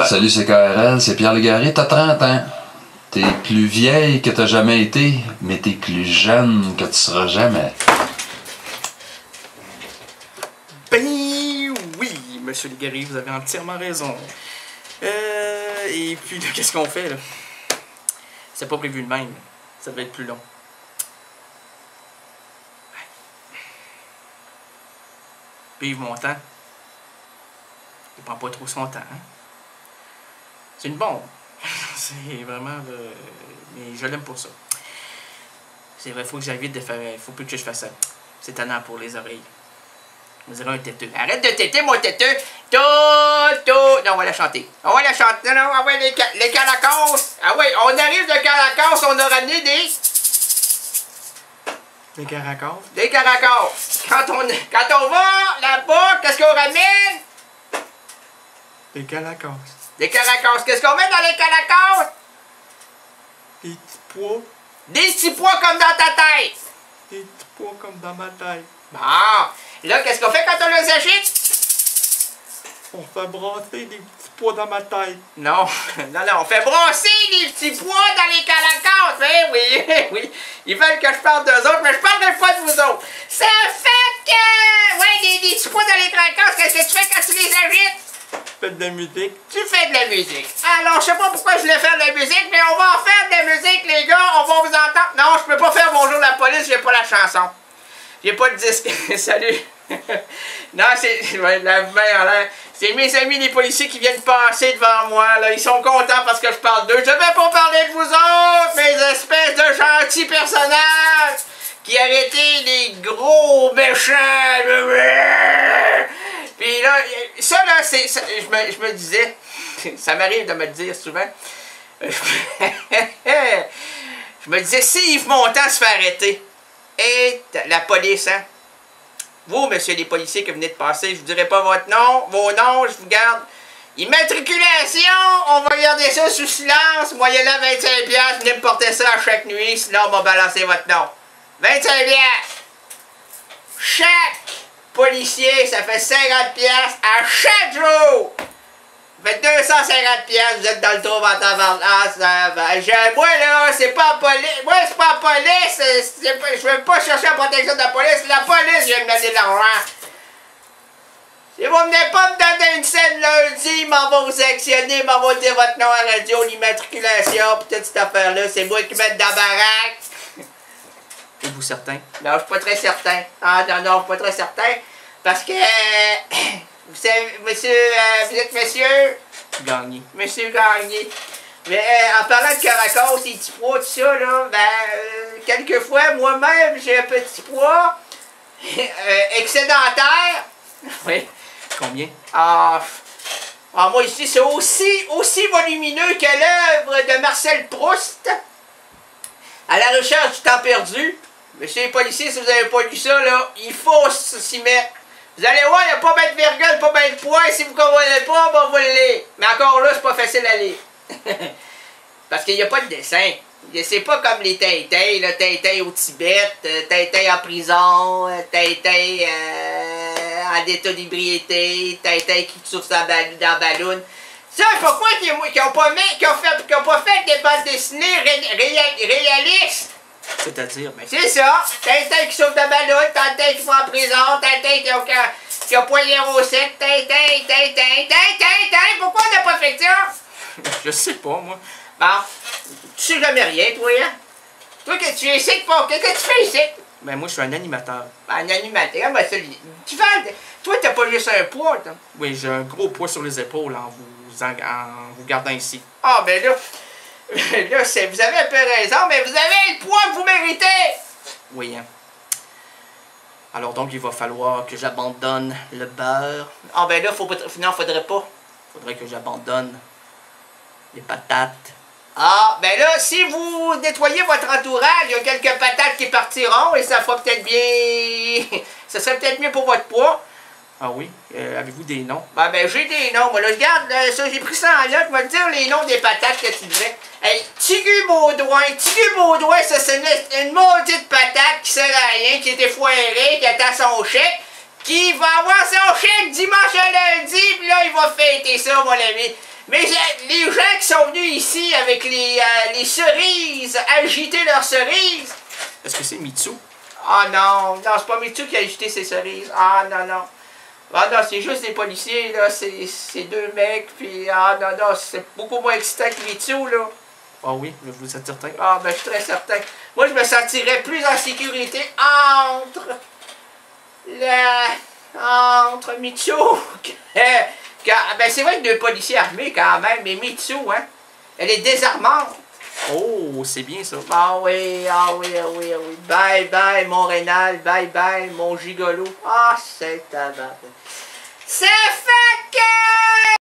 Salut, c'est KRL, c'est Pierre Légaré, t'as 30 ans. T'es plus vieille que t'as jamais été, mais t'es plus jeune que tu seras jamais. Ben oui, monsieur Légaré, vous avez entièrement raison. Et puis, qu'est-ce qu'on fait, là? C'est pas prévu de même. Ça devait être plus long. Puis Yves Montand, il prend pas trop son temps, hein? C'est une bombe. C'est vraiment... mais je l'aime pour ça. C'est vrai, il faut que j'invite de faire... Il faut plus que je fasse ça. C'est tannant pour les oreilles. On dirait un têteux. Arrête de têter, mon têteux! Non, on va la chanter. On va la chanter. Non, ah ouais, les Caracas. Ah ouais, on arrive de Caracas, on a ramené des... Des Caracas? Des Caracas. Quand on va là-bas, qu'est-ce qu'on ramène? Des Caracas. Des Caracas. Qu'est-ce qu'on met dans les Caracas? Des petits pois. Des petits pois comme dans ta tête. Des petits pois comme dans ma tête. Bon. Là, qu'est-ce qu'on fait quand on les agite? On fait brasser des petits pois dans ma tête. Non, on fait brasser des petits pois dans les Caracas. Oui, oui. Ils veulent que je parle d'eux autres, mais je parlerai pas de vous autres. Ça fait que... Ouais, des petits pois dans les Caracas, qu'est-ce que tu fais quand tu les agites? Je fais de la musique. Tu fais de la musique. Alors, je sais pas pourquoi je voulais faire de la musique, mais on va en faire de la musique, les gars. On va vous entendre. Non, je peux pas faire Bonjour la police, j'ai pas la chanson. J'ai pas le disque. Salut. Non, c'est la main en l'air. C'est mes amis les policiers qui viennent passer devant moi. Là. Ils sont contents parce que je parle d'eux. Je vais pas parler de vous autres, mes espèces de gentils personnages qui arrêtaient les gros méchants. Puis là, ça là, je me disais, ça m'arrive de me le dire souvent. Je me disais, si Yves Montand se fait arrêter, et la police, hein? Vous, monsieur les policiers qui venez de passer, je vous dirai pas votre nom, vos noms, je vous garde. Immatriculation, on va garder ça sous silence, moyennant 25$, venez me porter ça à chaque nuit, sinon on va balancer votre nom. 25$. Chaque policier, ça fait 50$ à chaque jour. Vous faites 250$, vous êtes dans le trou en tabarnak. Moi là, c'est pas la police. Moi, c'est pas la police. Je veux pas chercher la protection de la police. La police vient me donner de l'argent. Si vous venez pas me donner une scène lundi, m'en va vous actionner, m'en va dire votre nom à la radio, l'immatriculation, pis toute cette affaire-là. C'est moi qui mets dans la baraque. Êtes-vous certain? Non, je suis pas très certain. Ah non, je suis pas très certain. Parce que... Vous savez, monsieur, vous êtes monsieur? Gagné. Monsieur Gagné. Mais en parlant de Caracas, ces petits pois, tout ça, là, ben, quelquefois, moi-même, j'ai un petit pois excédentaire. Oui. Combien? Moi, ici, c'est aussi volumineux que l'œuvre de Marcel Proust, À la recherche du temps perdu. Monsieur les policiers, si vous n'avez pas lu ça, là, il faut s'y mettre. Vous allez voir, il n'y a pas bien de virgule, pas bien de point. Si vous ne comprenez pas, ben vous le lire. Mais encore là, c'est pas facile à lire. Parce qu'il n'y a pas de dessin. C'est pas comme les Tintin, là, Tintin au Tibet, Tintin en prison, Tintin en état d'ébriété, Tintin qui souffre dans le ballon. Ça, pourquoi qu'ils n'ont pas fait des bandes dessinées réalistes? C'est-à-dire, ben c'est ça. Tintin qui sauve de ballon, Tintin qui va en prison, Tintin qui a poigné au sec, Tintin. Pourquoi on n'a pas fait ça? Je sais pas, moi. Bon, tu sais jamais rien, toi, hein? Toi, que tu es ici, qu'est-ce que tu fais ici? Ben, moi, je suis un animateur. Un animateur? Ben, toi, t'as pas juste un poids, toi? Oui, j'ai un gros poids sur les épaules en vous gardant ici. Ah, ben là... Là, vous avez un peu raison, mais vous avez le poids que vous méritez! Oui, hein. Alors donc, il va falloir que j'abandonne le beurre. Ah ben là, non, faudrait pas. Faudrait que j'abandonne les patates. Ah, ben là, si vous nettoyez votre entourage, il y a quelques patates qui partiront et ça fera peut-être bien... Ça serait peut-être mieux pour votre poids. Ah oui? Avez-vous des noms? Ben, j'ai des noms. Moi, là, regarde, ça, j'ai pris ça en note. Je vais te dire les noms des patates que tu disais. Hey, Tigu Baudouin, ça, c'est une maudite patate qui sert à rien, qui était foirée, qui attend son chèque, qui va avoir son chèque dimanche à lundi, puis là, il va fêter ça, mon ami. Mais les gens qui sont venus ici avec les cerises, agiter leurs cerises. Est-ce que c'est Mitsu? Ah non, non, c'est pas Mitsu qui a agité ses cerises. Ah non, non. Ah non, c'est juste des policiers, là. C'est deux mecs, puis ah non, non, c'est beaucoup moins excitant que Mitsu, là. Ah oui, vous êtes certain? Ah ben, je suis très certain. Moi, je me sentirais plus en sécurité entre Mitsu ben, c'est vrai que deux policiers armés, quand même, mais Mitsu, hein, elle est désarmante. Oh, c'est bien ça. Ah oui, ah oui, ah oui, ah oui. Bye bye, mon rénal, bye bye, mon gigolo. Ah, c'est tabac. Ça fait que...